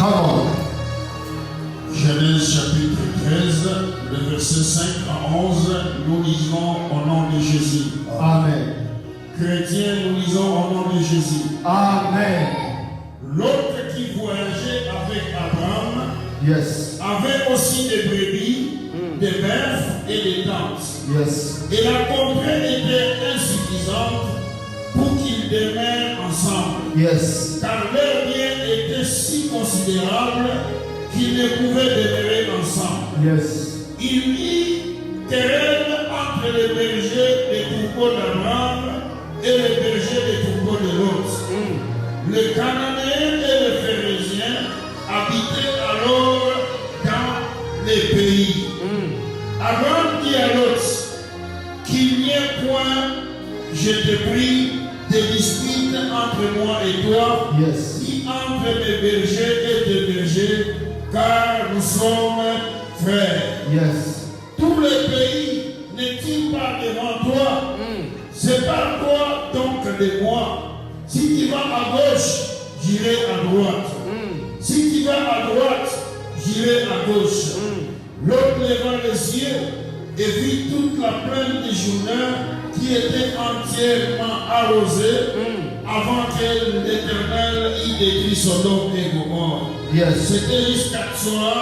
Come Genèse chapitre 13, le verset 5 à 11, nous lisons au nom de Jésus. Amen. Chrétiens, nous lisons au nom de Jésus. Amen. L'autre qui voyageait avec Abraham Yes. avait aussi des brebis, des bœufs et des tentes. Yes. Et la contrée était insuffisante pour qu'ils demeurent ensemble. Yes. Car leurs biens étaient si considérables qu'ils ne pouvaient demeurer ensemble. Yes. Il mit querelle entre les bergers des troupeaux d'Abraham et les bergers des troupeaux de Lot. Les Cananéens et les Phérésiens habitaient alors dans les pays. Abraham dit à Lot, qu'il n'y ait point, je te prie, des disputes entre moi et toi, Yes. ni entre mes bergers et tes bergers, car nous sommes frères. Yes. Tous les pays n'est-il pas devant toi? Sépare toi donc de moi. Si tu vas à gauche, j'irai à droite. Si tu vas à droite, j'irai à gauche. L'autre leva les yeux et vit toute la plaine du Jourdain qui était entièrement arrosée avant que l'Éternel y détruise Sodome et Gomorrhe. Yes. C'était jusqu'à soir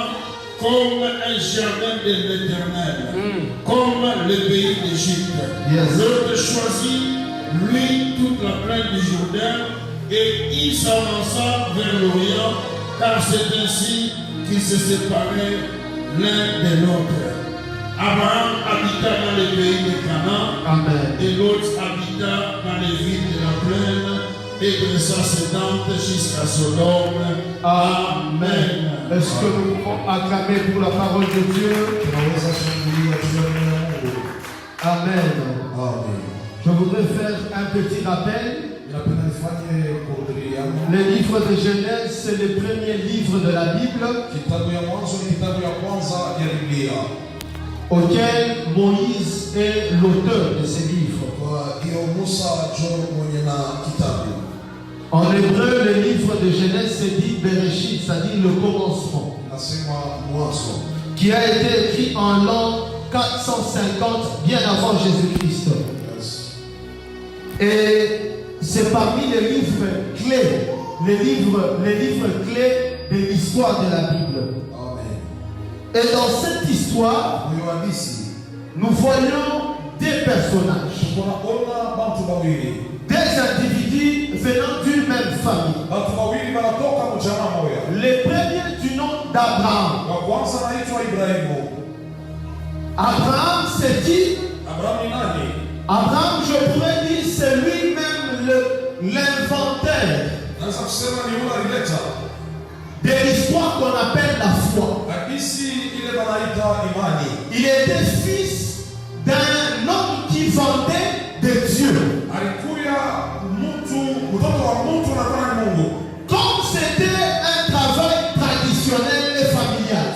comme un jardin de l'Éternel, comme le pays d'Égypte. Yes. L'autre choisit, lui, toute la plaine du Jourdain, et il s'avança vers l'Orient, car c'est ainsi qu'ils se séparaient l'un de l'autre. Abraham habita dans les pays de Canaan, Amen. et l'autre habita dans les villes de la plaine, et de sa sédante jusqu'à Sodome. Amen. Est-ce que nous pouvons acclamer pour la parole de Dieu? Amen. Je voudrais faire un petit rappel. Le livre de Genèse, c'est le premier livre de la Bible auquel Moïse est l'auteur de ce livre. En hébreu, le livre de Genèse se dit Bereshit, c'est-à-dire le commencement, qui a été écrit en l'an 450, bien avant Jésus-Christ. Et c'est parmi les livres clés, les livres clés de l'histoire de la Bible. Et dans cette histoire, nous voyons des personnages, des individus venant d'une même famille. Le premier du nom d'Abraham. Abraham s'est dit, Abraham, je pourrais dire, c'est lui-même l'inventeur de l'histoire qu'on appelle la foi. Il était fils d'un homme qui vendait de Dieu. Comme c'était un travail traditionnel et familial,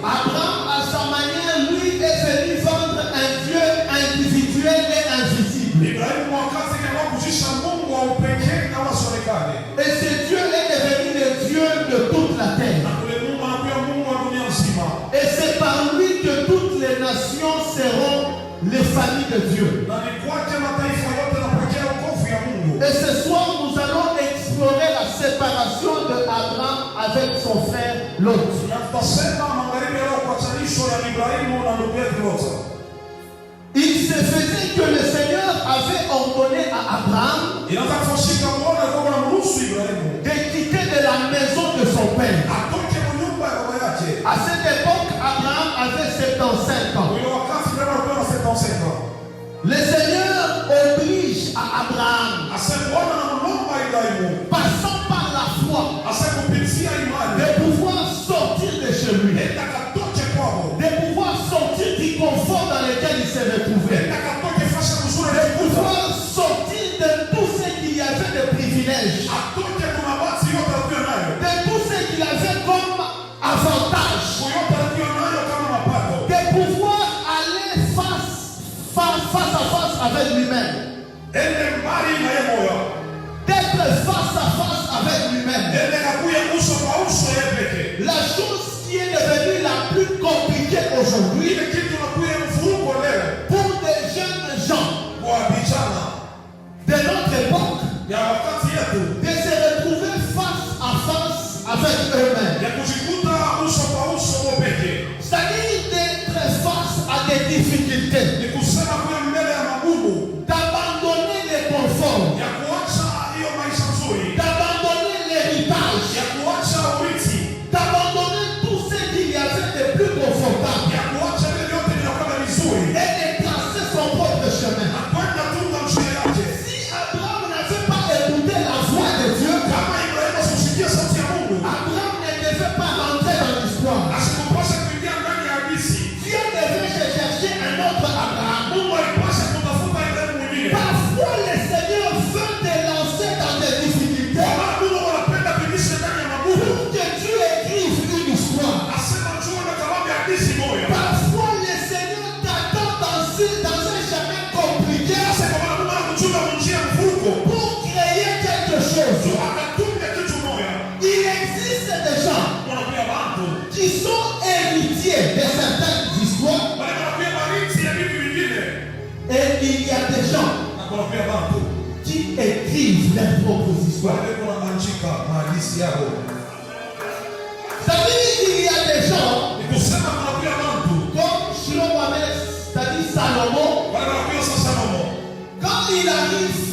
Abraham, à sa manière, lui, est venu vendre un Dieu individuel et invisible. Et ce Dieu est devenu le Dieu de toute la terre. Et c'est par lui que toutes les nations seront les familles de Dieu. Et ce soir, nous allons explorer la séparation de Abraham avec son frère Lot. Il se faisait que le Seigneur avait ordonné à Abraham de quitter de la maison de son père. À cette époque, Abraham avait 75 ans. Le Seigneur oblige à Abraham, passant par la foi, de pouvoir sortir de chez lui, de pouvoir sortir du confort dans lequel il s'est retrouvé, de pouvoir sortir de tout ce qu'il y avait de privilèges, de tout ce qu'il avait comme avantage, de pouvoir aller face à face avec lui-même, d'être face à face avec lui-même. ya wakati yetu de se retrouver face à face avec eux-mêmes. ya kujikuta uso kwa uso wopeke. C'est-à-dire d'être face à des difficultés, Ni kusema kuwa mbele ya magumu d'abandonner les conforts, ya kuacha hiyo maisha nzuri, d'abandonner l'héritage, ya kuacha urithi, d'abandonner tout ce qu'il y avait de plus confortable ya kuacha vile vyote vinakuwa vizuri et de tracer son propre chemin. na kwenda tunga njia yake. Si Abraham n'avait pas écouté la voix de Dieu, Kama Ibrahimu asikusikia sauti ya Mungu, Abraham ne devait pas rentrer dans l'histoire. asikupasha kuingia ndani ya hadithi. Dieu devait chercher un autre Abraham. Mungu alipasha kutafuta Ibrahimu mwingine. Parfois, le Seigneur veut te lancer dans des difficultés Kwa maana Mungu anapenda kuishi ndani ya magumu. pour que Dieu écrive une histoire. Asema jua na kawambi hadithi moja. Parfois, le Seigneur t'attend dans un chemin compliqué Asema kwa maana Mungu anakuchunga njia mvuko. pour créer quelque chose. Akatunga kitu moja. Il existe des gens Wanakuwa watu. qui sont héritiers de certaines histoires Wale wanakuwa marithi ya vitu vingine. et il y a des gens Na wanakuwa watu. qui écrivent leurs propres histoires. Wale wanaandika hadithi yao. C'est-à-dire qu'il y a des gens Ni kusema wanakuwa watu. comme Shlomo, c'est-à-dire Salomon, Wale wanakuwa sasa Salomo. quand il arrive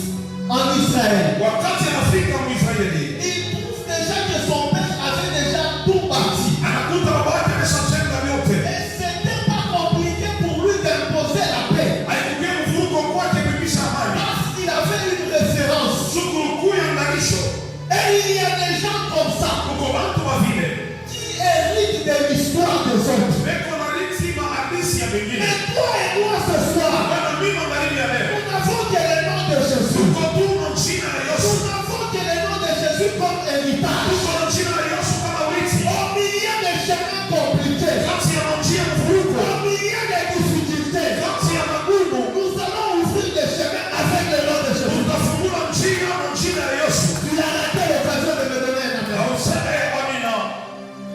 en Israël, Wakati anafika Mwisraeli, il trouve déjà que son père avait déjà tout bâti. anakuta baba yake ameshajenga vyote. Et c'était pas compliqué pour lui d'imposer la paix. Haikuwa mvuruko kwake kuimisha amani. Parce qu'il avait une référence. Shukuru kuu ya ndalisho. Et il y a des gens comme ça Kuko watu wa vile. qui héritent de l'histoire des autres. Beko na rinsi mahadisi ya wengine. Et toi et moi ce soir, Bwana mimi magharibi ya leo. nous n'avons que le nom de Jésus. Tuko tu na jina la Yesu. Nous n'avons que le nom de Jésus comme héritage. Tuko na jina la Yesu kama urithi. Au milieu de chemins compliqués, Kati ya njia mvuruko. au milieu des difficultés, Kati ya magumu. nous allons ouvrir des chemins avec le nom de Jésus. Tutafungua njia na jina la Yesu. Tu as raté l'occasion de me donner un Na amen. useme amina.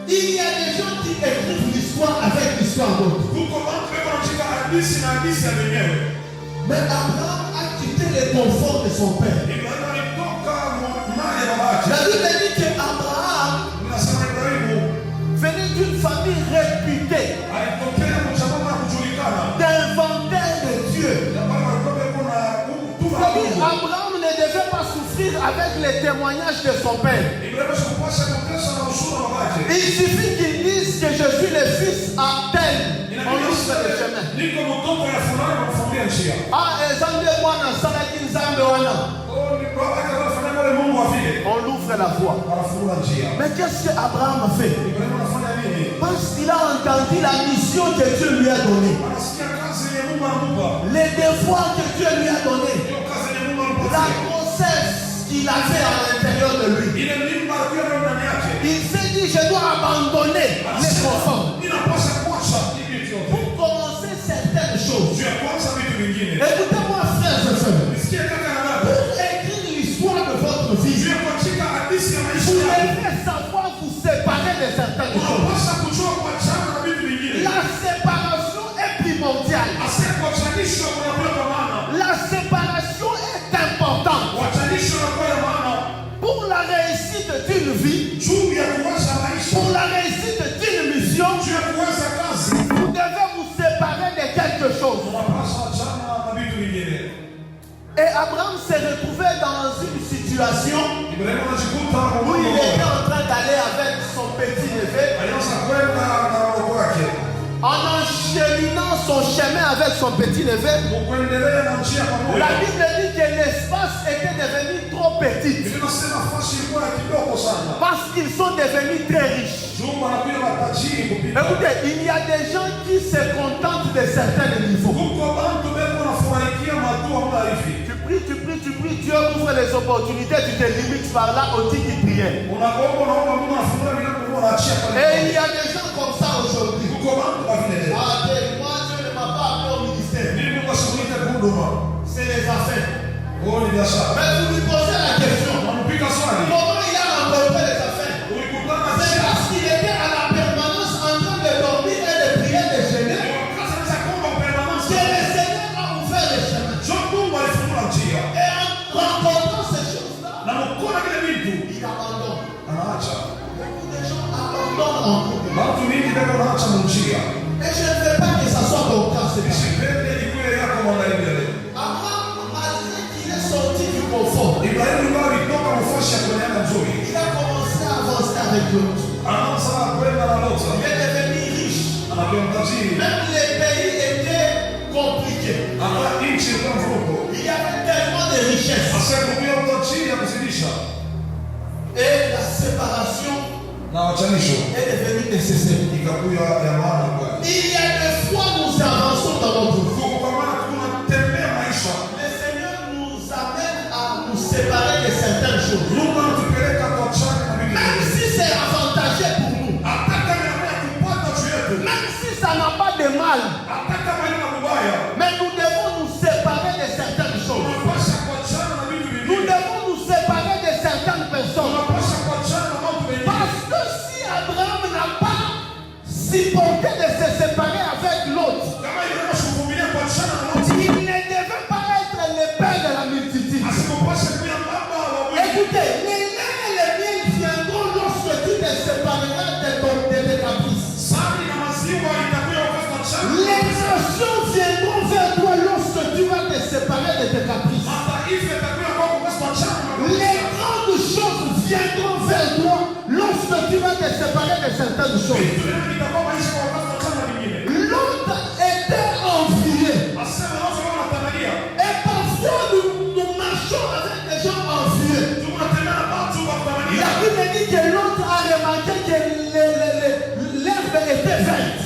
Il y a des gens qui écrivent l'histoire avec l'histoire d'autres. Kuko watu beko na jina hadithi na hadithi ya wenyewe. Mais Abraham a quitté les conforts de son père. Ibrahimu alitoka mali ya baba yake. La Bible dit que Abraham Ninasema Ibrahimu venait d'une famille réputée, alitokea mchama na kujulikana. d'inventaire de Dieu. Ya baba alikuwa beko na tu na C'est-à-dire, Mungu. Abraham ne devait pas souffrir avec les témoignages de son père. Ibrahimu sikupasha kutesa na ushuhuda wa baba yake. Il suffit qu'il dise que je suis le fils à tel. On ouvre le chemin. Niko mtoto ya fulani wanafungia njia. Ah, ezambe mwana salaki nzambe wana. Oh, ni baba yake anafanya pale Mungu afike. On ouvre la voie. Anafungua njia. Mais qu'est-ce que Abraham a fait? Ibrahimu anafanya nini? Parce qu'il a entendu la mission que Dieu lui a donnée. Anasikia kazi ya Mungu anamupa. Les devoirs que Dieu lui a donnés. Hiyo kazi ya Mungu anamupa. La grossesse qu'il avait à l'intérieur de lui. Ile mimba alikuwa nayo ndani yake. Il s'est dit, je dois abandonner les conforts Ninapaswa kuacha hivi vyote. pour commencer certaines choses. Juu ya kwanza vitu vingine. Écoutez-moi, frères et sœurs. Nisikie kaka na dada. Pour écrire l'histoire de votre Juu vie, ya kuachika hadithi ya maisha vous yako. devez savoir vous séparer de certaines choses. Unapaswa kujua kuachana na vitu vingine. La séparation est primordiale. Asiye kuachanishwa kunakuwa kwa maana. La séparation est importante Kuachanishwa kunakuwa ya maana. pour la réussite d'une vie, Juu ya kuacha maisha. pour la réussite d'une mission. Juu ya kuacha kazi. Vous devez vous séparer de quelque chose. Unapaswa achana na vitu vingine. Et Abraham s'est retrouvé dans une situation Ibrahimu anajikuta où il était en train d'aller avec son petit-neveu alianza kwenda na roho wake. en encheminant son chemin avec son petit-neveu. Kuendelea na njia pamoja. La Bible dit que l'espace était devenu trop petit Ninasema nafasi ilikuwa ya kidogo sana. parce qu'ils sont devenus très riches. Juma na pia matajiri kupita. Écoutez, il y a des gens qui se contentent de certains niveaux. Huko bantu beko nafurahikia madua mna hivi. Tu pries, Dieu ouvre les opportunités, tu te limites par là au titre de prière. Unaomba naomba Mungu anafungua milango Mungu anaachia pale. Et il y a des gens comme ça aujourd'hui. Huko bantu wa vile. Ah, moi, Dieu ne m'a pas appelé au ministère. Mimi kwa shughuli ya huduma. C'est les affaires. Oh ni biashara. Mais vous lui posez la question. Unapika swali. Comment il a rencontré les affaires? Ulikutana na C'est parce qu'il était à la permanence en train de dormir et de prier de jeûner kaza za kuomba permanence. que le Seigneur a ouvert les chemins. Mungu alifungua njia. Et en rencontrant ces choses, Et je ne veux pas que ça soit ton cas. Abraham, malgré qu'il est sorti du confort, il a commencé à avancer avec l'autre. Il est devenu riche. Même les pays étaient compliqués. Il y avait tellement de richesses. Et la séparation est devenue nécessaire. Il y a des fois nous avançons dans notre vie. Le Seigneur nous amène à nous séparer de certaines choses. Même si c'est avantageux pour nous. Même si ça n'a pas de mal. Mais nous devons nous séparer de certaines choses. Nous devons nous séparer de certaines personnes. Parce que si Abraham n'a pas supporté de se séparer avec l'autre, il ne devait pas être le père de la multitude. Écoutez, les liens et les miens viendront lorsque tu te sépareras de tes caprices. Les nations viendront vers toi lorsque tu vas te séparer de tes caprices. Les grandes choses viendront vers toi lorsque tu vas te séparer de certaines choses. L'autre était envié. Et parfois nous marchons avec des gens envieux. La Bible dit que l'autre a remarqué que l'herbe était verte.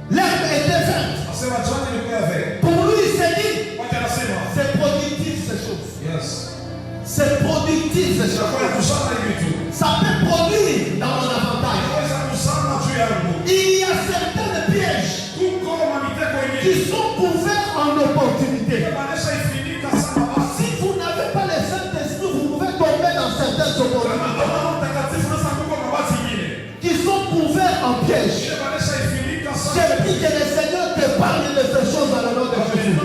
L'herbe était verte. Pour lui, il s'est dit, c'est productif ces choses. C'est productif ces choses. Ça peut produire dans mon avantage. Il y a certaines pièges qui sont couverts en opportunité. Si vous n'avez pas le Saint-Esprit, vous pouvez tomber dans certaines opportunités qui sont couverts en pièges. J'ai dit que le Seigneur te parle de ces choses dans le nom de Jésus.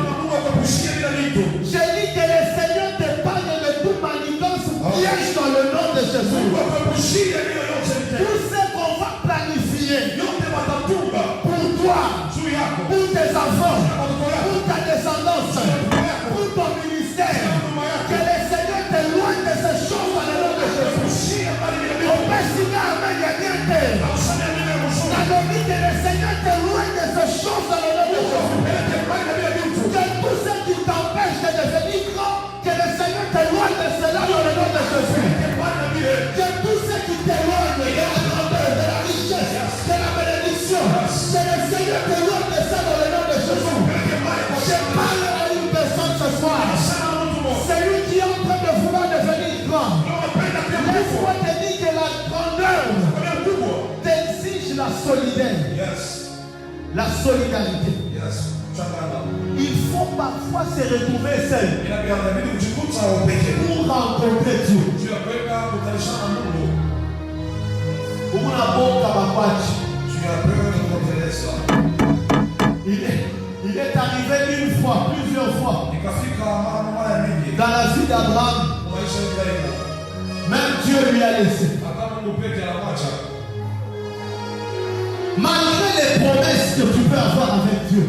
J'ai dit que le Seigneur te parle de toute manigance piège dans le nom de Jésus. Tout ce qu'on va planifier pour toi, pour tes enfants, pour ta descendance, pour ton ministère, que le Seigneur t'éloigne de ces choses dans le nom de Jésus. On peut signer avec les biens. Alors dit que le Seigneur t'éloigne de ces choses dans le nom de Jésus. Que tout ce qui t'empêche de devenir grand, que le Seigneur t'éloigne de cela dans le nom de Jésus. Que tout ce qui t'éloigne de la grandeur, de la richesse, de la bénédiction, que le Seigneur t'éloigne de ça dans le nom de Jésus. Je parle à une personne ce soir. Celui qui est en train de vouloir devenir grand. Laisse-moi te dire que la grandeur t'exige la solidarité. La solidarité. Il faut parfois se retrouver seul pour rencontrer Dieu. Il est arrivé une fois, plusieurs fois dans la vie d'Abraham. Même Dieu lui a laissé. Malgré les promesses que tu peux avoir avec Dieu,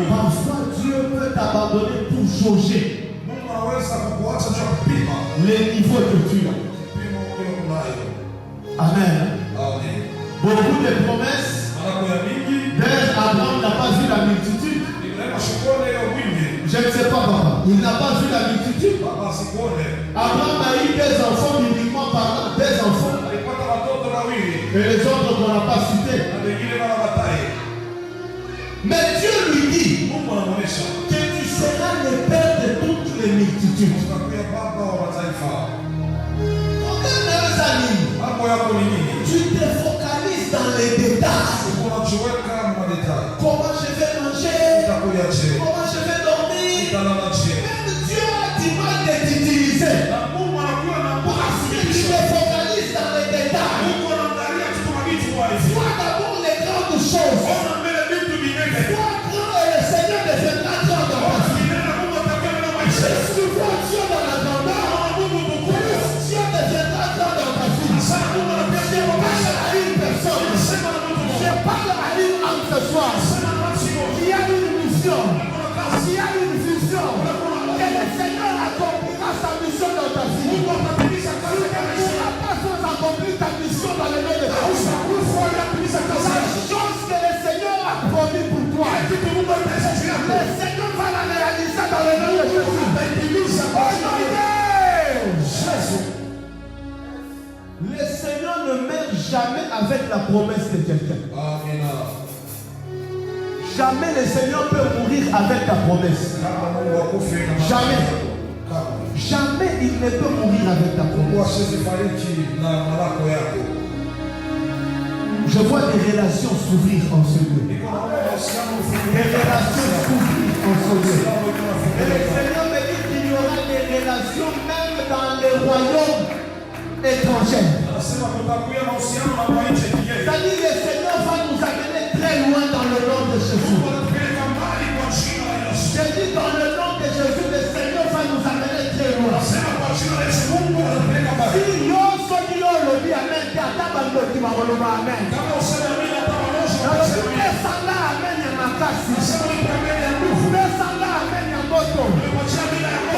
parfois Dieu peut t'abandonner pour jauger les niveaux que tu as. Amen. Beaucoup de promesses. D'ailleurs, Abraham n'a pas vu la multitude. Je ne sais pas papa. Il n'a pas vu la multitude. Abraham a eu des enfants uniquement parlant, des enfants. Et les autres qu'on n'a pas cités. Mais Dieu lui dit que tu seras le père de toutes les multitudes. Tu te focalises dans les détails. Comment je vais manger? Comment je vais dormir? Même Dieu a du mal de t'utiliser. Parce que tu te focalises dans les détails. Vois d'abord les grandes choses. Sois grand et le Seigneur deviendra grand dans ta vie. Je suis Dieu dans la grandeur. avec la promesse de quelqu'un. Amen. Jamais le Seigneur peut mourir avec ta promesse. Jamais. Jamais il ne peut mourir avec ta promesse. Je vois des relations s'ouvrir en ce lieu. Des relations s'ouvrir en ce lieu. Et le Seigneur me dit qu'il y aura des relations même dans les royaumes étrangers. C'est-à-dire que le Seigneur va nous amener très loin dans le nom de Jésus. Je dis dans le nom de Jésus, le Seigneur va nous amener très loin. Si yo soki yo lobi amen, tata bandoki bakoloba amen. Pesanga amen ya makasi. Pesanga amen ya moto.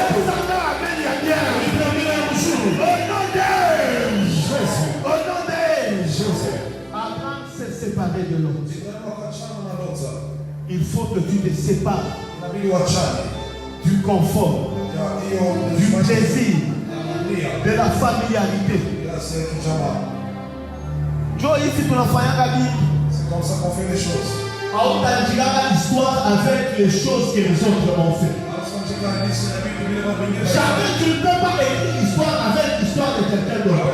Pesanga amen ya bien. Au nom de Jésus. Avant de se séparer de l'autre, il faut que tu te sépares du confort, du plaisir, de la familiarité. Joe, ici, tu n'as pas rien. C'est comme ça qu'on fait les choses. On t'a dit l'histoire avec les choses que les autres ont fait. Jamais tu ne peux pas écrire l'histoire avec l'histoire de quelqu'un d'autre.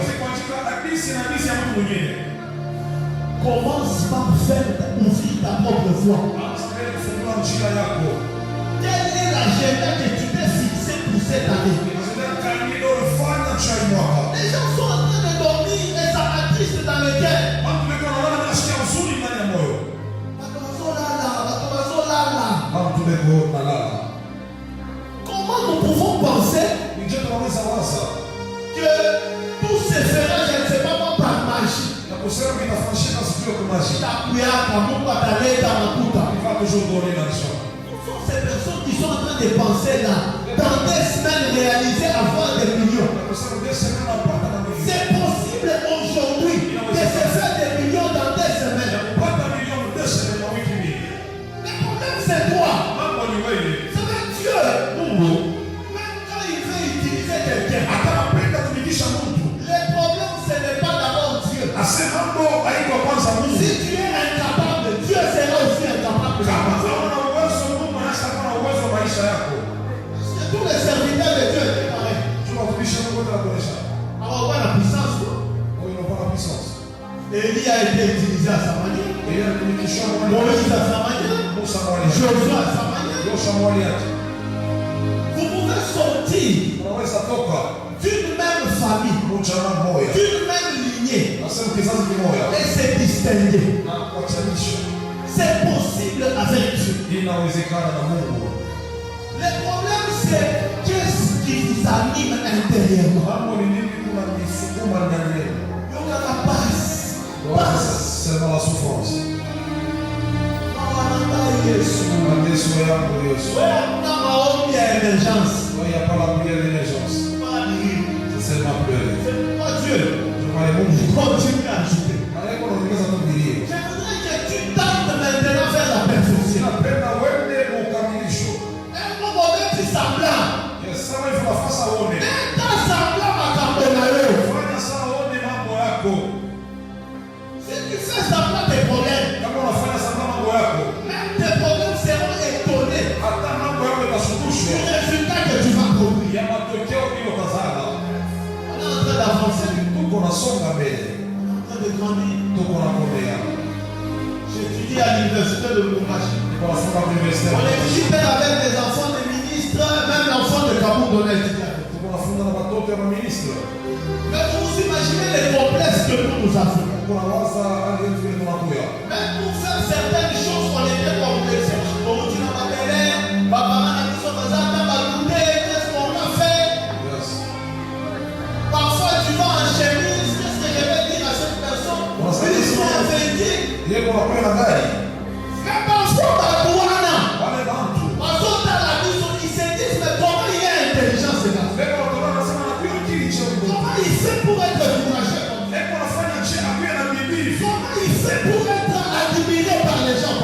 Commence par faire ouvrir ta propre voie. Quelle est l'agenda que tu t'es fixé pour cette année? Les gens sont en train de dormir et ça attriste dans le cœur. Comment nous pouvons penser que tout se fera, je ne sais pas moi, par magie? Ce sont ces personnes qui sont en train de penser là, dans des semaines réalisées avoir des millions. C'est possible aujourd'hui de se faire des millions dans des semaines. Le problème c'est toi. C'est même Dieu. Même quand il veut utiliser quelqu'un, le problème ce n'est pas d'abord Dieu. Si tu es incapable, Dieu sera aussi incapable. Parce que tous les serviteurs de Dieu étaient pareils. Alors on voit la puissance. Élie a été utilisé à sa manière. Moïse à sa manière. Josué à sa manière. Vous pouvez sortir d'une même famille, d'une même lignée et se distinguer. C'est possible avec Dieu. Le problème c'est qu'est-ce qui vous anime intérieurement. Il y a la passe. C'est dans la souffrance. Il n'y a pas la prière d'émergence. C'est seulement pleurer. Dieu. Continue à ajouter. J'aimerais que tu tentes maintenant vers la perfection. Un moment tu semblant. Si tu fais semblant tes problèmes, même tes problèmes seront étonnés du résultat que tu vas produire. On est en train d'avancer. On est en train de grandir. J'étudie à l'université de Lubumbashi. On étudie avec des enfants de ministres, même l'enfant de Kaboul on a étudié avec. Mais vous imaginez les complexes que nous avons. Même pour faire certaines choses, on était complexés. On dit dans ma belle-mère, papa, qu'est-ce qu'on a fait? Parfois tu vas en chemise, qu'est-ce que je vais dire à cette personne? Ils sont inventés. Mais parfois, ils se disent, mais comment il est intelligent ce gars? Comment il fait pour être encouragé? Comment il fait pour être admiré par les gens?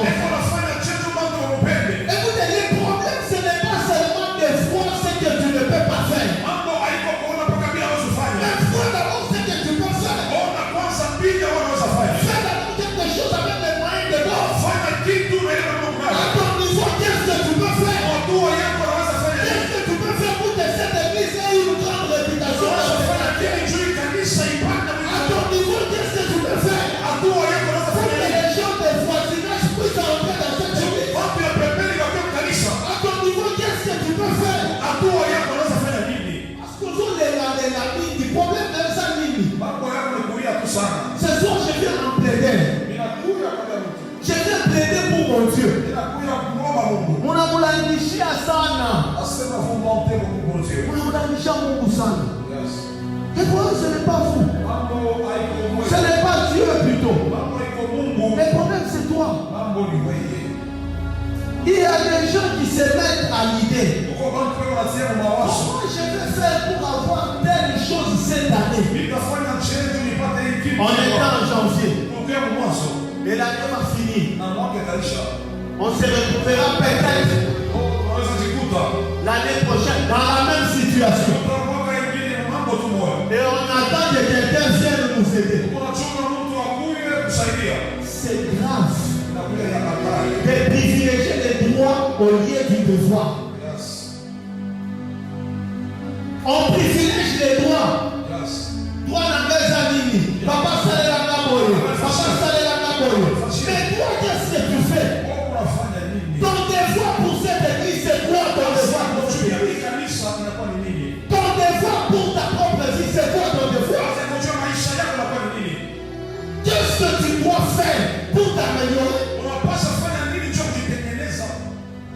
Unamdharishia sana. Asema vous mentez beaucoup pour Dieu. Unamdharishia Mungu sana. Yes. Et pour eux, ce n'est pas vous. Mambo haiko mwe. Ce n'est pas Dieu plutôt. Mambo haiko Mungu. Le problème, c'est toi. Mambo ni wewe. Il y a des gens qui se mettent à l'idée. Uko bantu wako wanatia mawazo. Comment je vais faire pour avoir telle chose cette année? Nitafanya change nipate hiki. On est en janvier. Kutoka mwanzo. Et l'année va finir. Na mwaka itaisha. On se retrouvera peut-être Unaweza jikuta. l'année prochaine dans la même situation. Mwaka ingine mambo tu moja. Et on attend que quelqu'un vienne nous aider. Unachunga mtu akuye kusaidia. C'est grave Inakuja ya hatari. de privilégier les droits au lieu du devoir. Yes. On privilège les droits. Yes. Droit n'engage à nini. Papa salela ngaboyo. Papa salela ngaboyo. Mais toi, qu'est-ce que tu fais? Unafanya nini? Ton devoir pour cette église, c'est quoi ton devoir pour cette église? Kanisa inakuwa ni nini? Ton devoir pour ta propre vie, c'est quoi ton devoir? Unajua maisha yako inakuwa ni nini? Qu'est-ce que tu dois faire pour t'améliorer? Unapaswa fanya nini cho kujitengeneza?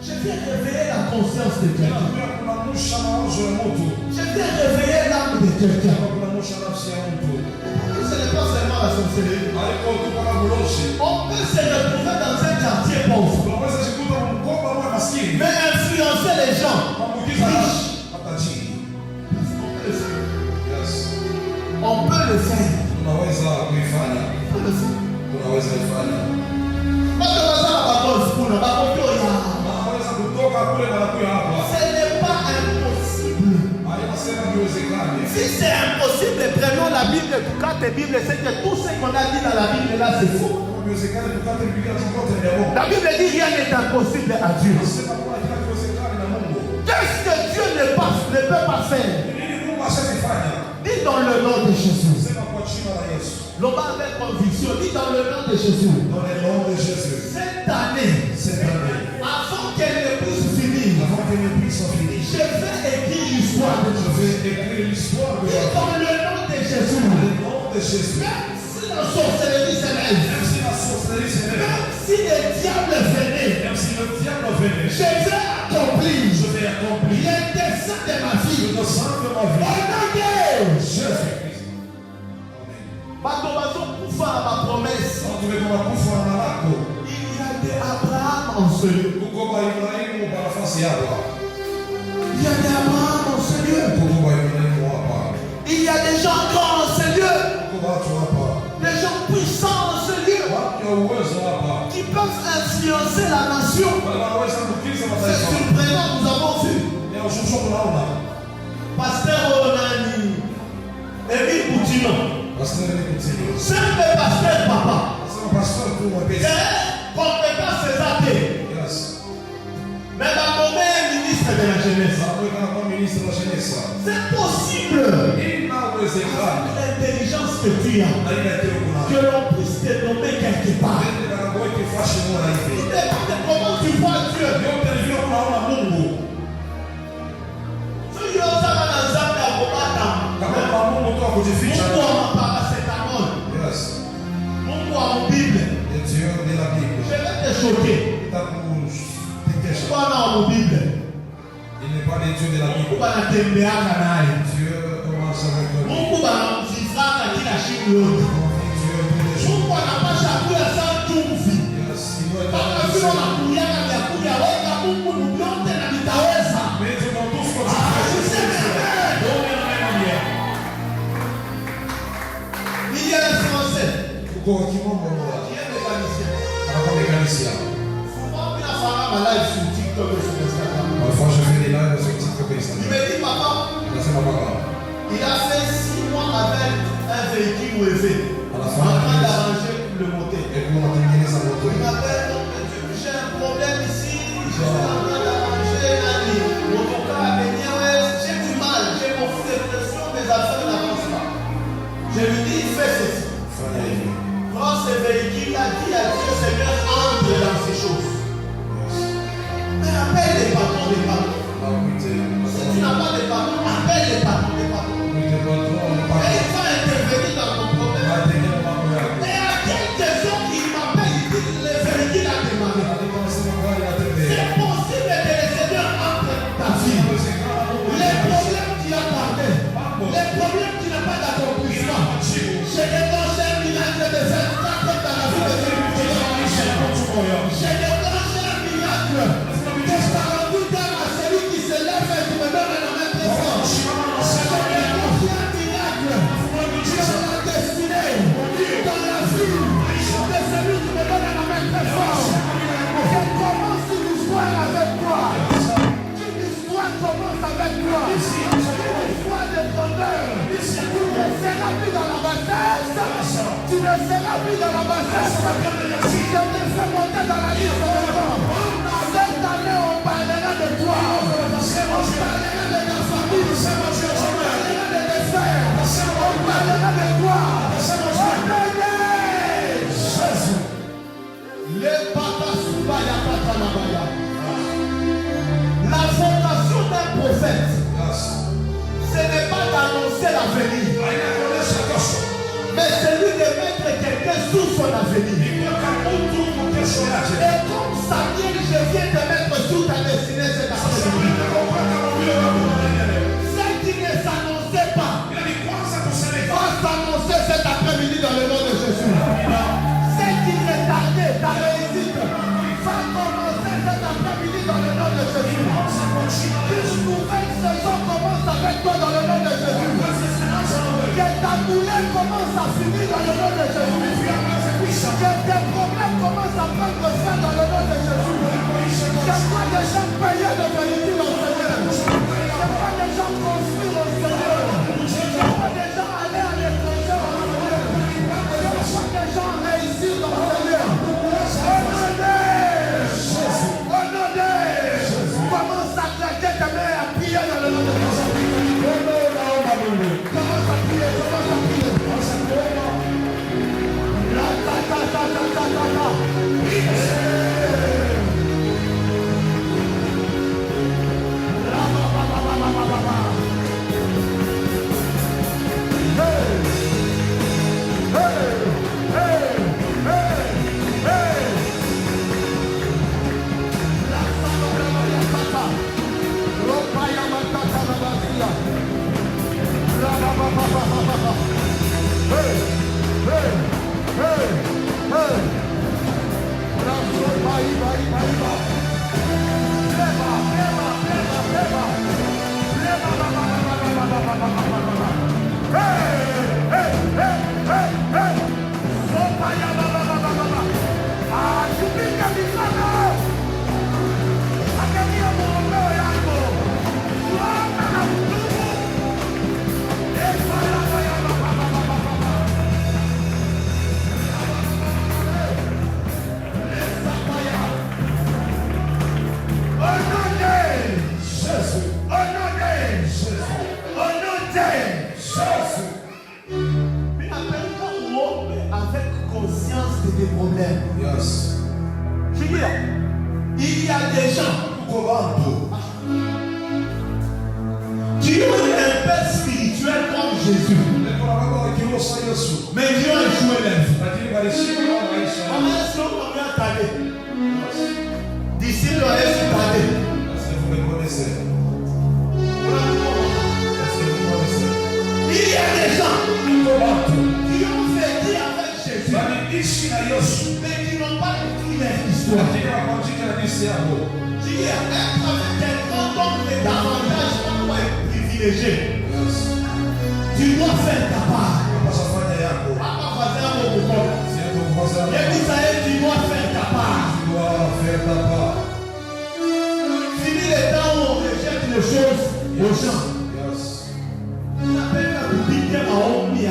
Je viens réveiller la conscience de quelqu'un. Kunamusha mawazo ya mtu. Je viens réveiller l'âme de quelqu'un. Kunamusha nafsi ya mtu. Ce n'est pas seulement la sorcellerie. Haiko tu kama bulozi. On peut se retrouver dans un quartier pauvre, Unaweza jikuta mkoba mwa maskini. mais influencer les gens. Mambukiza matajiri. Yes. On peut le faire. Tunaweza kuifanya. On peut le faire. Tunaweza kuifanya. Parce que ça va pas pour nous, pas pour nous. Tunaweza kutoka kule na kuja hapa. Ce n'est pas impossible. Hainasema kiwezekane. Si c'est impossible, prenons la Bible, toutes Bible, c'est que tout ce qu'on a dit dans la Bible là, c'est faux. Kiwezekane tukate Biblia tukote ndio. La Bible dit rien n'est impossible à Dieu. Nasema kuna kila kiwezekane na Mungu. Qu'est-ce que Dieu ne peut pas faire? Nini Mungu ashafanya? Dis dans le nom de Jésus. Sema kwa jina la Yesu. L'homme avec conviction, dis dans le nom de Jésus. Dans le nom de Jésus. Cette année, avant qu'elle ne puisse finir, Avant que les prix soient finis, je vais écrire l'histoire de je Jésus. vais écrire l'histoire de Dis Jésus. dans le nom de Jésus. Dans le nom de Jésus. Même si la sorcellerie se lève, Même si la sorcellerie se lève, même si le diable venait, même si le diable venait, je vais accomplir je vais accomplir les desseins de ma vie. le sang de ma Au vie. nom de Jésus-Christ. Amen. Bato bazokufa na promesse. Watu weko wakufa na malako. Il y a des Abraham en ce lieu. Kuko ba Ibrahimu kwa nafasi hapa. Il y a des Abraham en ce lieu. Kuko ba Ibrahimu hapa. Il y a des gens grands en ce lieu. Kuko watu hapa. Des gens puissants en ce lieu. Watu wa uwezo hapa. Qui peuvent influencer la nation. Wale wanaweza kukiza C'est mataifa. surprenant, nous avons vu. Ni ushusho tunaona. Pasteur Onani, Émile Boutino, Pastor ni kutini. simple pasteur papa. Nasema pastor tu mwepesi. C'est compétence césarée. Yes. Mais la mauvaise ministre de la jeunesse. Naweka na kwa ministre wa Shenesa. C'est possible. Inawezekana. L'intelligence que tu as, Na ile teo kuna. que l'on puisse te nommer quelque part. Ndio kanakuweke fashi mwana hivi. Tout dépend de comment tu vois Dieu. Yote ni vile unaona Mungu. Si yo sala na nzambe ya kobata, Kama kwa Mungu tu akujificha. Mungu wa maparacetamol, Yes. Mungu wa Bible. Le Dieu de la Bible. Je vais te choquer. Itakutekesha. Bwana wa Bible. Il n'est pas le Dieu de la Mungu Bible. banatembeaka naye. Dieu commence avec toi. Mungu banamzizaka kila siku yote. Dieu tous les jours. Mungu anapasha kula saa chumvi. Yes. Il doit Kama être vile là. wanakuyaka vyakula, weka Mungu vyote na vitaweza. Mais tu m'en tous quand tu Ah, fais useme amen. Donne un amen. Il y a un Français Uko kimombo moja. qui est mécanicien. Anakuwa mécanicien. Souvent, il a fait ma live sur TikTok et sur Instagram. Parfois je fais des lives sur TikTok et Il Instagram. me dit, papa, Nasema baba. il a fait 6 mois avec un véhicule OEV. À la En fin, train d'arranger le moteur. et pour m'attendre sa moto. Il m'appelle, donc, j'ai un problème ici. Je suis en train d'arranger Nani. Mon avocat a venu, ouais, j'ai du mal. J'ai beaucoup de pression, mes affaires n'avancent pas. Je lui dis, fais ceci. Fanya hivi. Prends ce véhicule-là, dis à Dieu, Seigneur, entre dans ces choses. Yes. Mais appelle les patrons des patrons. Na mwite. Si tu n'as pas de patrons, appelle les patrons des patrons. Mwite patron, Et mpaka. il va intervenir dans ton problème. Atengea mambo yako. Et à quelques-uns qui m'appellent, ils disent, le véhicule a démarré. Andika nasema gari inatembea. C'est possible que le Seigneur répondeur. Tu ne seras plus dans la bassesse. Tu ne seras plus dans la bassesse. Si je te fais monter dans la liste de mort, cette année on parlera de toi. On parlera de ta famille. On parlera de tes frères. On parlera de toi. Jésus. Les Bakasubaya Katanabaya. La fondation d'un prophète, ce n'est pas d'annoncer l'avenir, mais celui de mettre quelqu'un sous son avenir. Et comme Samuel, je viens de mettre sous ta destinée cet après-midi. Celle qui ne s'annonçait pas va s'annoncer cet après-midi dans le nom de Jésus. Celle qui retardait ta réussite va commencer cet après-midi dans le nom de Jésus. Une nouvelle saison commence avec toi dans le nom de Jésus. Que ta douleur commence à finir dans le nom de Jésus. Que tes problèmes commencent à prendre fin dans le nom de Jésus. Que pas des gens payés de vérité au Seigneur. Que pas des gens construire au Seigneur. Que pas des gens aller à l'étranger au Seigneur. Que pas des gens réussir dans le Seigneur. Commence à claquer tes mains et à prier dans le nom de Jésus. Commence à prier, commence à prier. Il y a des gens qui ont un père spirituel comme Jésus, mais qui ont échoué la vie. Comment est-ce qu'on peut t'aider? D'ici le reste t'aider. Il y a des gens qui ont vécu avec Jésus, mais qui n'ont pas écrit leur histoire. Tu es être avec quelqu'un dont les avantages sont privilégiés. Tu dois faire ta part. Tu dois faire ta part. Fini les temps où on rejette les choses aux gens. On appelle la boutique à Omi à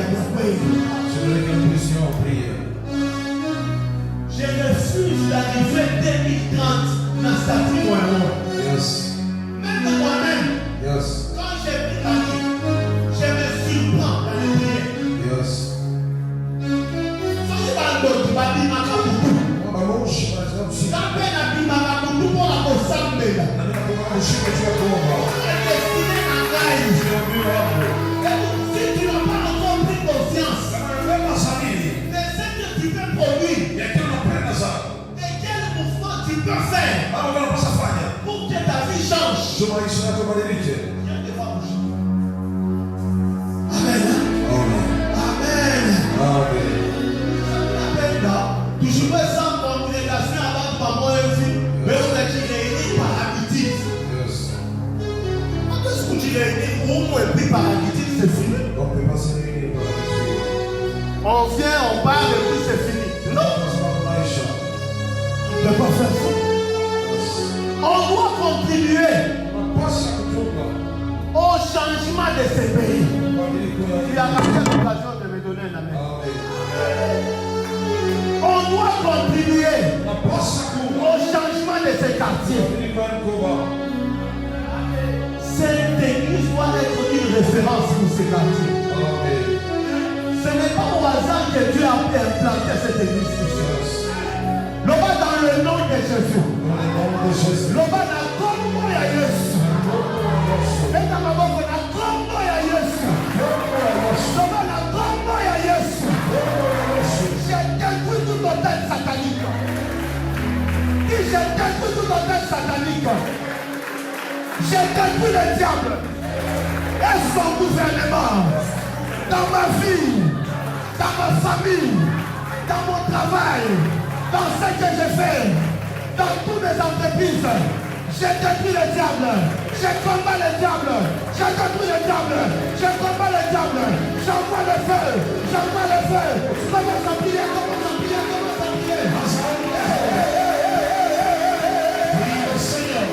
je refuse d'arriver 2030 dans sa vie moi-même. Même moi-même, quand j'ai pris la vie, je me surprends dans les prières. Soyez dans le bâtiment à Kaboubou. Quand peine à Bimakaboubou pour la Bossambela. Elle est destinée à Gaï. Si tu n'as pas encore pris conscience de ce que tu peux produire, de quel mouvement tu peux faire pour que ta vie change. Viens de voir bouger. Amen. Toujours sans congrégation avant maman et fille, mais on a dit réunis par habitude. Quand est-ce que tu réunis pour moi et puis par habitude, c'est fini? On vient, on parle et puis c'est fini. Non. On ne peut pas faire ça. On doit contribuer au changement changement de ce pays. Tu as raté l'occasion de me donner un amen. On doit contribuer au changement de ce quartier. Cette église doit être une référence pour ce quartier. Ce n'est pas au hasard que Dieu a implanté cette église ici. L'homme dans le nom de Jésus. L'homme dans le nom de Jésus. Et dans ma boque, on a combo ya Yesu. L'homme dans le combo ya Yesu. J'ai détruit tout hôtel satanique. J'ai détruit tout hôtel satanique. J'ai détruit le diable et son gouvernement dans ma vie, dans ma famille, dans mon travail, dans ce que je fais, dans toutes mes entreprises. J'ai détruit le diable, je combats le diable, je détruis le diable, je combats le diable, j'envoie le feu, j'envoie le feu. Commence à prier, commence à prier, commence à prier. Prie le Seigneur.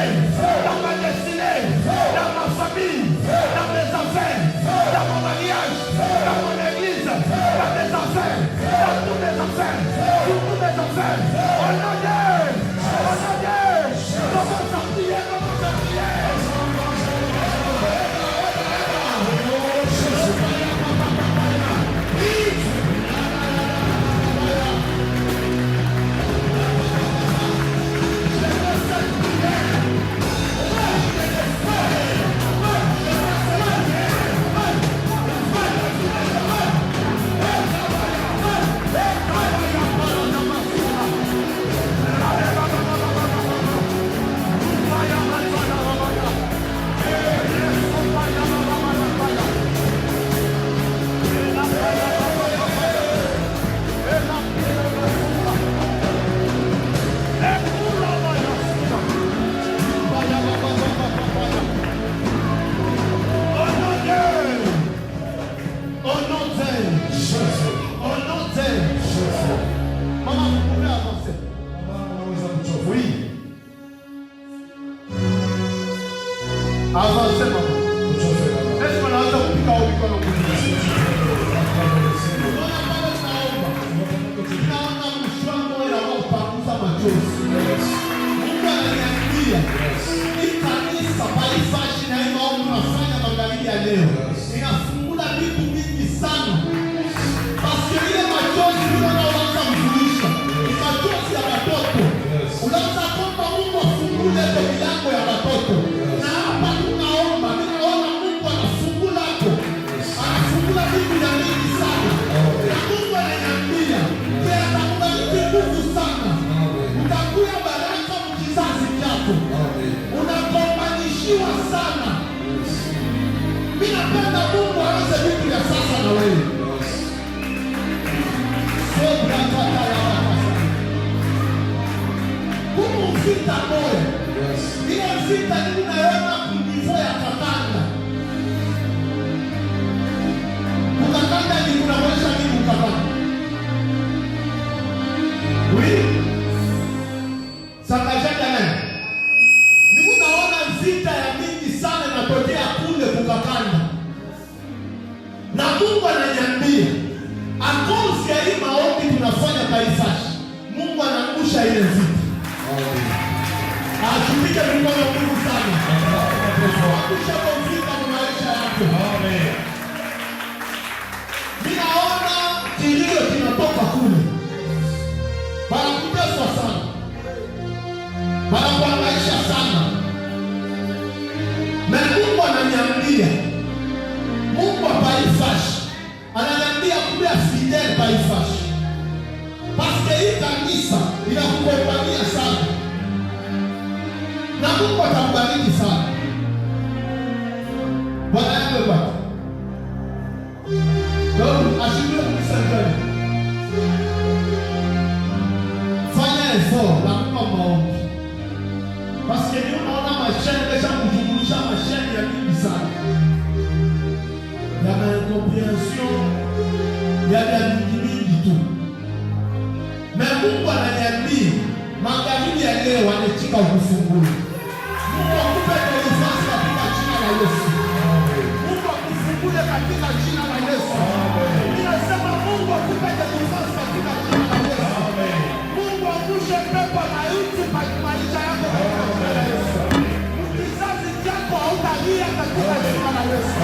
ministère, dans ma destinée, dans ma famille, dans mes affaires, dans mon mariage, dans mon église, dans mes affaires, dans toutes mes affaires, dans toutes mes affaires. Au nom de Dieu, commence à prier, commence à prier. Avancez, maman. Est-ce qu'on a un peu plus inafungula vitu vingi sana. Basi ile machozi unaanza kumfunisha. Ni machozi ya watoto. Unaanza kuomba Mungu afungule milango ya watoto. Na hapa tunaomba, ninaona Mungu anafungula hapo. Anafungula vitu vya mingi sana. Na Mungu ananiambia, yeye atakubariki nguvu sana. Utakuwa baraka mkizazi chako. Unakombanishiwa sana. Ninapenda Mungu aanze vitu vya sasa na wewe. Vita moja. Ile vita ninaona kunivyo ya Katanga. Ukatanga ni kunaweza nini ukatanga? Oui. Sakajaka nani? Ninaona vita ya mingi sana inatokea kule kukakanda. Na Mungu ananiambia, akozi ya hii maombi tunafanya kaisashi. Mungu anangusha ile vita. Tupige mikono Mungu sana. Hakisha kufika kwa maisha yako. Amen. Ninaona kilio kinatoka kule. Wanakuteswa sana. Wanakuhangaisha sana. Na Mungu ananiambia, Mungu apaifashi. Ananiambia kule Fidel paifashi. Paske hii kanisa inakukombania sana. Na Mungu atakubariki sana. Bwana yangu Bwana. Ndio ashindwe kusaidia. Fanya effort na kuomba maombi. Parce que unaona mashine kesha kujumulisha mashine ya mingi sana. Ya comprehension ya mingi tu. Na Mungu ananiambia magharibi ya leo anachika kufungua. Mungu akupe deliverance katika jina la Yesu. Mungu akufungue katika jina la Yesu. Ninasema Mungu akupe deliverance katika jina la Yesu. Mungu angushe pepo na uti maisha yako katika jina la Yesu. Kizazi chako hautalia katika jina la Yesu.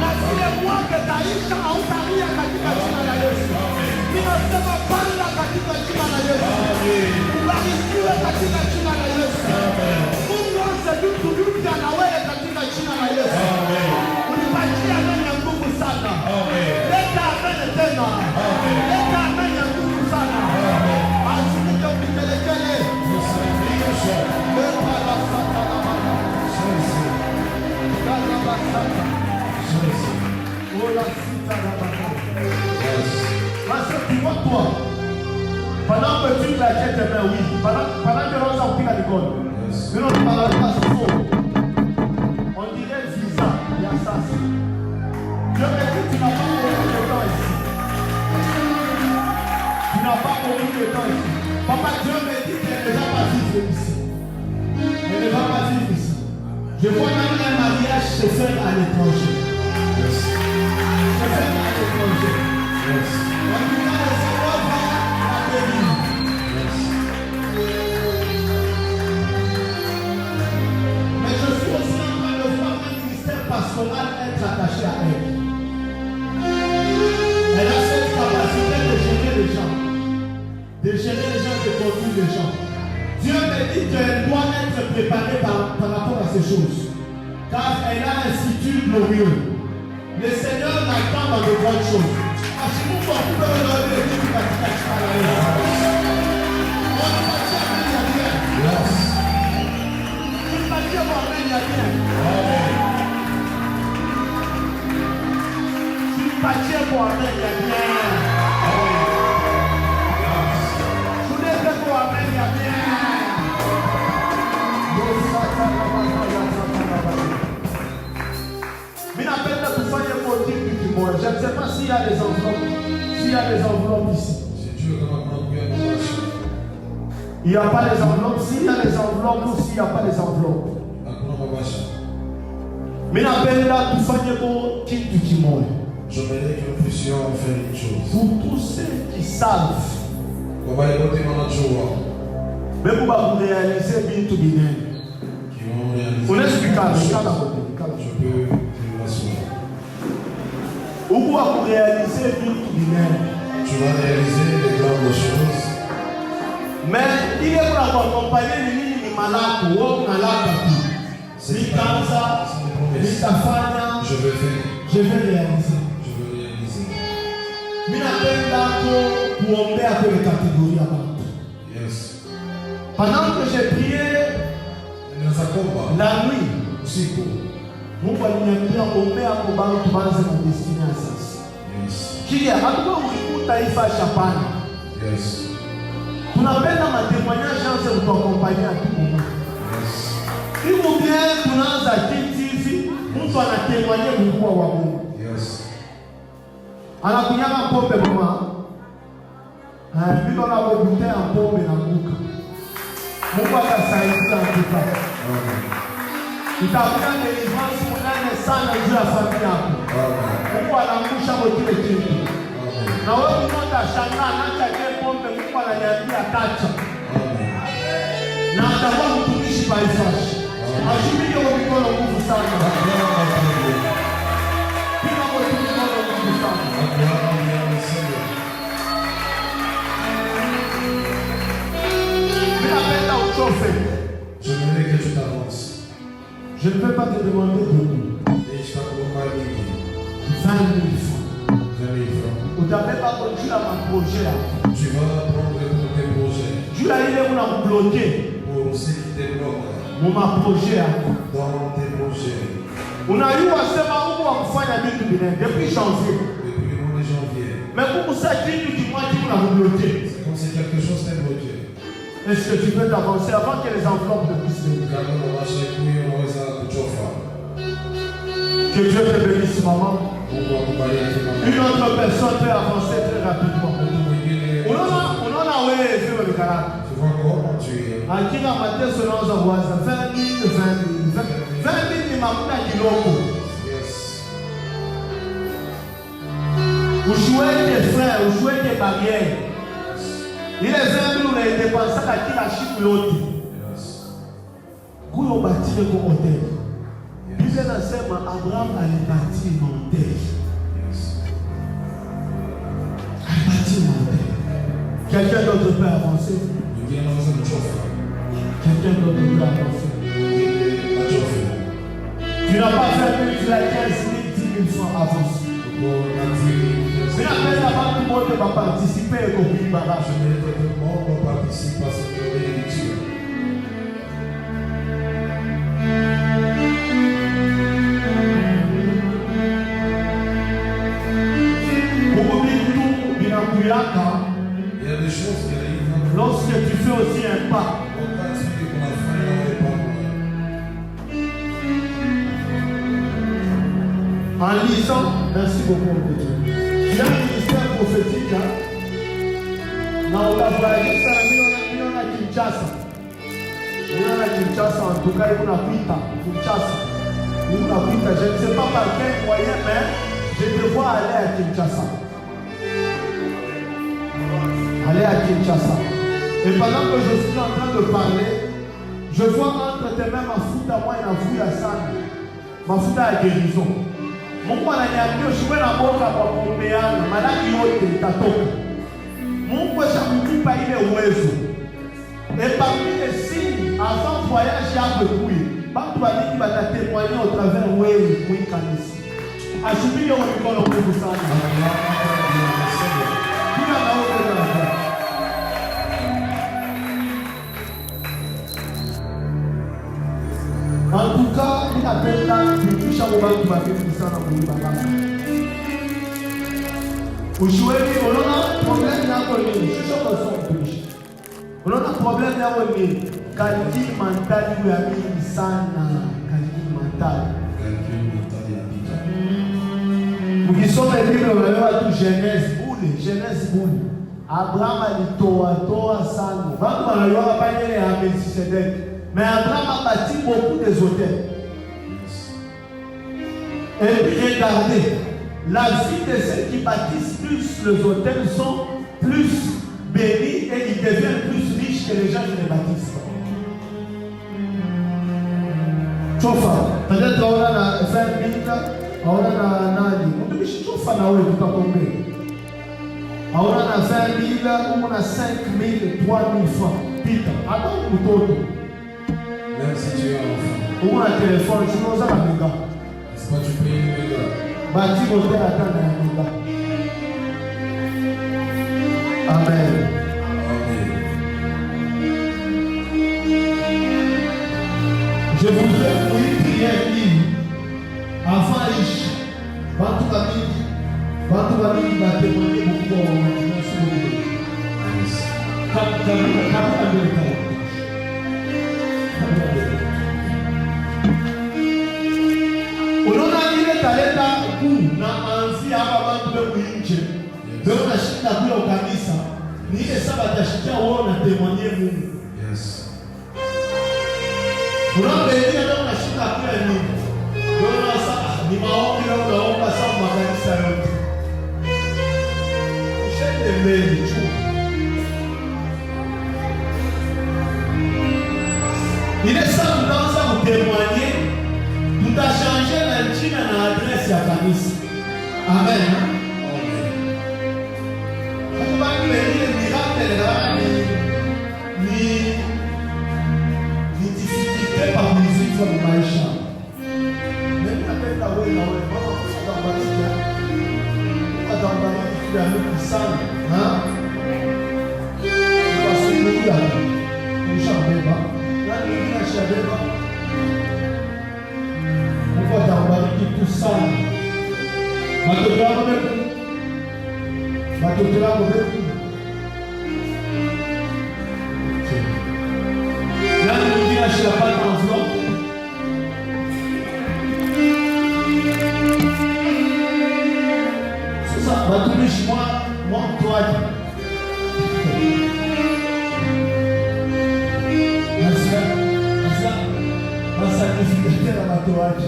Na zile mwaka taisha hautalia katika jina la Yesu. Ninasema panda katika jina la Yesu. Ubarikiwe katika jina la Yesu. Mungu anze vitu vipya na wewe katika jina la Yesu. Unipatie amani ya nguvu sana. Leta amani tena. Leta amani ya nguvu sana. Asinike ukitelekele. Leta la sata la mama. Gaza la sata. Ola sita la mama. Parce que tu vois toi, pendant que tu la jettes tes mains, oui. Pendant que l'on s'en pique à l'école. Mais non, par la place faux. On dirait visa, il y a ça. Dieu me dit, tu n'as pas beaucoup de temps ici. Tu n'as pas beaucoup de temps ici. Papa, Dieu me dit, tu n'es déjà pas vivre ici. Elle ne va pas vivre ici. Je vois même un mariage se faire à l'étranger. Yes. Se faire à l'étranger. Yes. En tout cas, le Seigneur va la bénir. Yes. Mais je suis aussi en train de voir un ministère pastoral être attaché à elle. Elle a cette capacité de gérer les gens. De gérer les gens, de conduire les gens. Dieu me dit qu'elle doit être préparée par rapport à ces choses. Car elle a un futur glorieux. Le Seigneur l'attend dans de bonnes choses. À ce moment, vous pouvez regarder le Dieu qui va te cacher à la maison. On ne va jamais y aller. Yes. Tu ne vas pas voir y aller. Tu ne vas pas voir y aller. Tu ne vas pas voir y aller. Je ne sais pas s'il y a des enveloppes. S'il y a des enveloppes ici. Il n'y a pas les enveloppes. S'il y a les enveloppes ou s'il n'y a pas les enveloppes. Mais J'aimerais que nous puissions faire une chose. pour tous ceux qui savent, même pour réaliser bien tout bien. Qui vont réaliser. On explique à Je peux m'asseoir. ou pour réaliser bien tout bien. Tu vas réaliser les grandes choses. Mais il est pour accompagner les malades ou malades. Si Kansa, si Tafana, Je vais faire. je vais réaliser. Je veux réaliser. Mais appelle là pour tomber à les catégories avant. Yes. Pendant que j'ai prié la nuit, Usiku. Mungu aliniambia ombea kwa tuanze na destiny ya sasa. Yes. Kia hapo ukikuta taifa Japani. Yes. Tunapenda matemwanyaje anze kutuakompanyia tu Mungu. Yes. Hivyo bien tunaanza kitu hivi, mtu anatemwanyia Mungu wa Mungu. Yes. Anakunyama pombe mama. Bila na kubutea pombe na nguka. Mungu atasaidia mtuka. Amen. Itakuwa deliverance mnene sana juu ya familia yako. Amen. Mungu anaangusha kwa kile kitu. Amen. Na wewe unaona shangaa acha ile pombe Mungu ananiambia kacha. Amen. Na atakuwa mtumishi baifashi. Ashimike kwa mikono nguvu sana. Pima kwa mikono nguvu sana. Ninapenda uchofe. J'aimerais que tu t'avances. Je ne peux pas te demander beaucoup. Et je t'accorde pas 20 000 francs. 20 000 francs. Utabeba kwa juu ya maprojet. Tu vas prendre pour tes projets. Juu ya ile unambloquer. Pour ceux qui te bloquent Muma projet yako. dans tes projets. Unajua sema huko wa kufanya vitu vile depuis janvier. Depuis le mois de janvier. Mais kukusa kitu kimwaji unambloquer. C'est comme si quelque chose t'est bloqué. Est-ce que tu peux t'avancer avant que les enveloppes ne puissent venir? Car nous, on va chercher pour unaweza kuchofa. Que Dieu te bénisse, maman. Mungu akubariki mama. Une autre personne peut avancer très rapidement. Mtu mwingine. Unaona wewe sio bikaraka. Tu vois comment tu es. Akina mateso naanza kuanza 20 000 ni mafuta kidogo. Yes. Usiweke frère, usiweke barrière. Ile 20 000 unaidepensaka kila siku yote. Yes. Kuyo batile kwa hotel. Biblia inasema Abraham alibati hotel. Yes. Alibati hotel. Quelqu'un d'autre peut avancer. Mwingine anaweza kuchofa. Quelqu'un d'autre peut avancer. Mwingine achofe. Tu n'as pas fait tu as 15 000, 10 000 francs avance. Je n'appelle pas tout le monde qui va participer au barrage. Je mérite que tout le monde participe à cette bénédiction. Il y a des choses qui arrivent. Lorsque tu fais aussi un pas, On va expliquer qu'on a fait un pas. en lisant, merci beaucoup, Dieu. Il y a un ministère prophétique là. Na utafurahisha sana mimi na Kinshasa. Il y a Kinshasa, en tout cas, il y a Kinshasa. Il y a Kinshasa. Je ne sais pas par quel moyen, mais je te vois aller à Kinshasa. Aller à Kinshasa. Et pendant que je suis en train de parler, je vois entre tes mains ma foute à moi et ma foute à sang. Ma foute à guérison. Mungu ananiambia usiwe na boka kwa kuombeana, malaki yote itatoka. Mungu ashakupa ile uwezo. Et parmi les signes, avant voyage yako ekuye, bantu banini batatémoigner au travers wewe kuikanisa. Asubiri wa mikono Mungu sana. Kila naomba na en tout cas, il appelle là, il touche à mon banque, il va faire ça dans mon bagage. Vous jouez, on a un problème dans le monde. Je suis sûr que c'est un peu. On a un problème dans le monde. Qualité mentale, il y a mis ça dans qualité mentale. Vous qui sont les livres, vous avez tout Genèse boule. Abraham a dit Toa Sano. Quand on a eu à parler à Melchisedec. Mais Abraham a bâti beaucoup des hôtels. Et regardez, la vie de ceux qui bâtissent plus les hôtels sont plus bénis et ils deviennent plus riches que les gens qui les bâtissent. Chofa, peut-être on a 20 000, on a nani. On dit chofa na wewe tutakombe. On a 20 000, on a 5 000, 3 000 francs. Pita, attends mtoto. Même si tu es un enfant. Ou un téléphone, tu n'oses pas le méga. Est-ce que tu payes le méga? Bâti votre attendre un méga. Amen. Je voudrais vous prier un livre. Enfant riche. Bantu Kamini va témoigner beaucoup en maintenant. Unaona ile talenta kuu na anzi hapa watu wewe nje. Leo unashinda kule kanisa. Ni ile saba tashikia uone témoigner Mungu. Yes. Unaona ile ndio unashinda kule nini? Ndio sasa ni maombi leo unaomba sana makanisa yote. Shende mbele tu. Il est ça, nous allons témoigner, tout a changé la Chine et l'adresse à Paris. Amen. Vous allez venir miracle là, ni difficulté par musique sur le maïcha. Même avec la web, maman, on va bâtir. On va bâtir avec le sang. Hein? On va se mourir. On ne change pas. On va t'embarquer tout ça. Là, nous dit à Chabat enveloppe. C'est ça, va tomber chez moi, toi. Sacrificateur à ma toile.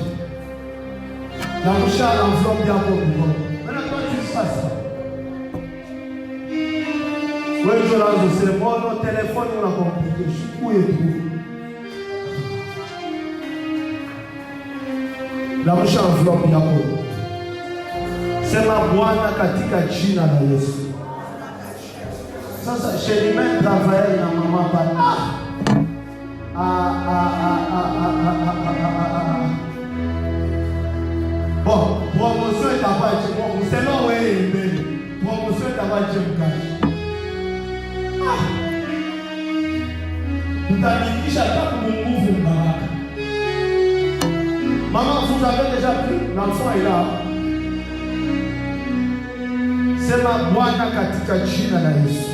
La bouche à l'enveloppe bien pour vous. Maintenant, toi, tu fais ça. Oui, je lance c'est bon, notre téléphone, on a compliqué. Je suis où et tout. La bouche à l'enveloppe bien pour vous. C'est ma Bwana katika jina la Yesu. Sasa, chez lui-même, travailler na maman pas. Bon, promotion est à bâtir. Bon, c'est là où elle est belle. Promotion est à bâtir. Vous avez dit chacun pour mon mouvement baraka. Maman, vous avez déjà pris. L'enfant est là. C'est ma Bwana katika jina la Yesu.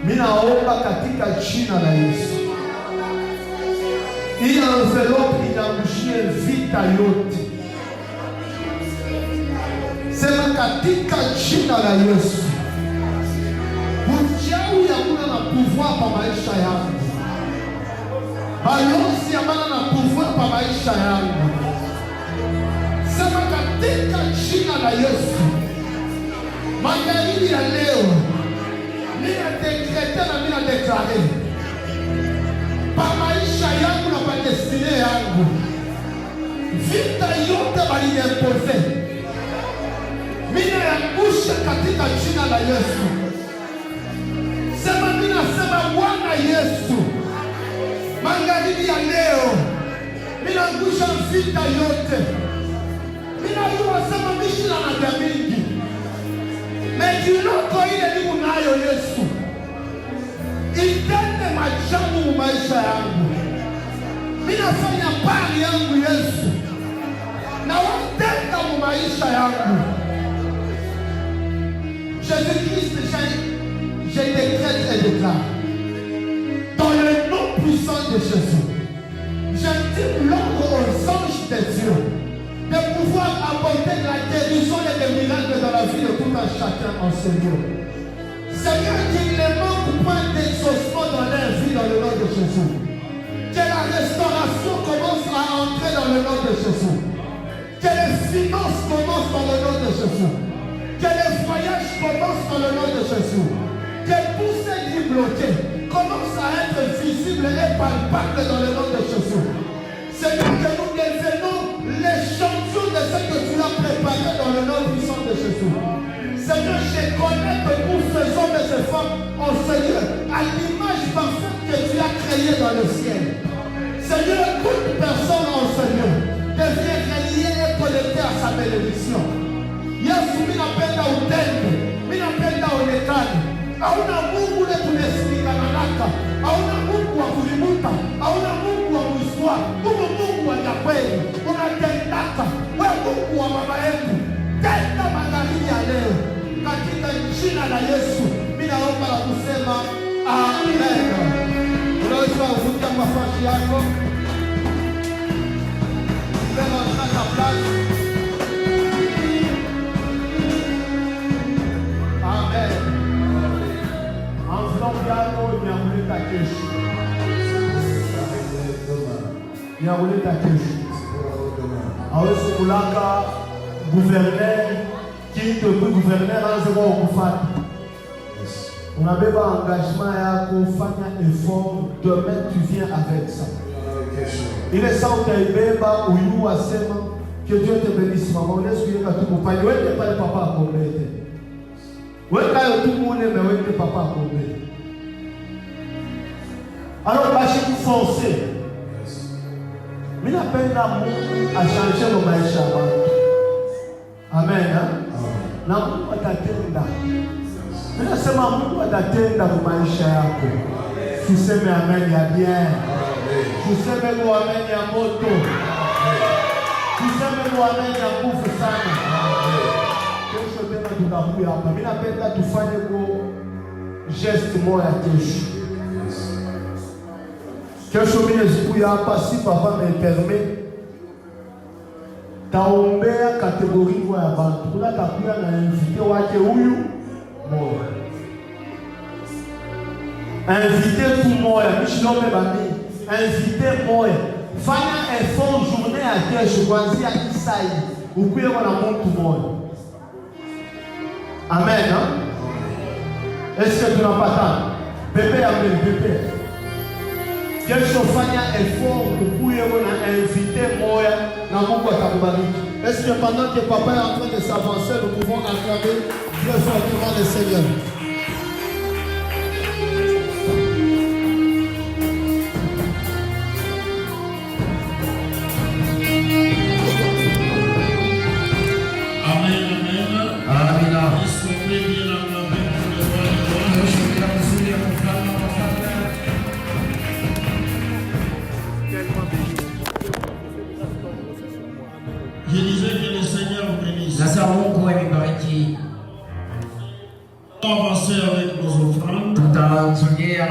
Ninaomba katika jina la Yesu. Hii envelope inamshie vita yote. Sema katika jina la Yesu. Uchawi hakuna pouvoir pa maisha yangu. Balozi ambao na pouvoir pa maisha yangu. Sema katika jina la Yesu. Magharibi ya leo nina dekrete na nina deklare pa maisha yangu na pa destine yangu. Vita yote waliniempose mina yangusha katika jina la Yesu. Sema mina sema Bwana Yesu, magharibi ya leo mina ngusha vita yote. Mina yuwa sema mishina na damingi mejiloko ile ni unayo Yesu. Itende majabu maisha yangu. Mina fanya pari yangu Yesu. Na watenda maisha yangu. Jésus-Christ, je décrète et déclare dans le nom puissant de Jésus, j'intime l'ordre aux anges de Dieu de pouvoir apporter la guérison et des miracles dans la vie de tout un chacun en Seigneur. Seigneur, qu'il ne manque point d'exaucement dans leur vie dans le nom de Jésus. Que la restauration commence à entrer dans le nom de Jésus. Que les finances commencent dans le nom de Jésus. Que les voyages commencent dans le nom de Jésus. Que tous ces vies bloqués commencent à être visibles et palpables dans le nom de Jésus. Seigneur, que nous devenons les champions de ce que tu as préparé dans le nom puissant de Jésus. Seigneur, je connais que nous ces hommes et ces femmes en Seigneur, à l'image parfaite que tu as créée dans le ciel. Seigneur, toute personne en Seigneur devient reliée et connectée à sa bénédiction. Yesu, minapenda utende, minapenda onekane. Hauna Mungu ule tumesimika nanaka. Hauna Mungu wa kulimuta. Hauna Mungu wa kuiswa. Uko Mungu wa kweli. Unatendaka. Wewe Mungu wa baba yetu. Tenda magharibi ya leo. Katika jina la Yesu. Ninaomba na kusema amen. Unaweza kuvuta mafashi yako. Mbele unataka place. Amen. Enveloppe yako nyamuleta kesho. Nyamuleta kesho. Awezi kulaka gouverneur qui te peut gouverneur anzeko okufata. Unabeba engagement yako, fanya effort, demain tu viens avec ça. Il est sans utaibeba uyu asema que Dieu te bénisse maman. Laisse que tu compagnie. Wewe pas papa akombete. Wewe kayo tout le monde mais wewe papa akombete. Alors bâchez vous forcer. Mais napenda Mungu achange nos maisha watu. Amen. Na Mungu atatenda. Ninasema Mungu atatenda kwa maisha yako. Tuseme amen ya bien. Tuseme kwa amen ya moto. Tuseme kwa amen ya nguvu sana. Kesho tena tutakuja hapa. Mimi napenda tufanye kwa geste moja kesho. Kesho mimi nikuja hapa si papa me permet. Taombea kategori ya bantu. Kuna takuya na invité wake huyu moja. Invité tout moja, mishilome bami. Invité moja. Fanya effort journée à kesho kuanzia Isai. Ukuye na mtu moja. Amen. Hein? Est-ce que tunapata? Bébé amen, bébé. Kesho fanya effort ukuye na invité moja na Mungu atakubariki. Est-ce que pendant que papa est en train de s'avancer, nous pouvons acclamer Dieu fortement le Seigneur? Je disais que le Seigneur vous bénisse. On va avancer avec nos offrandes. Il y a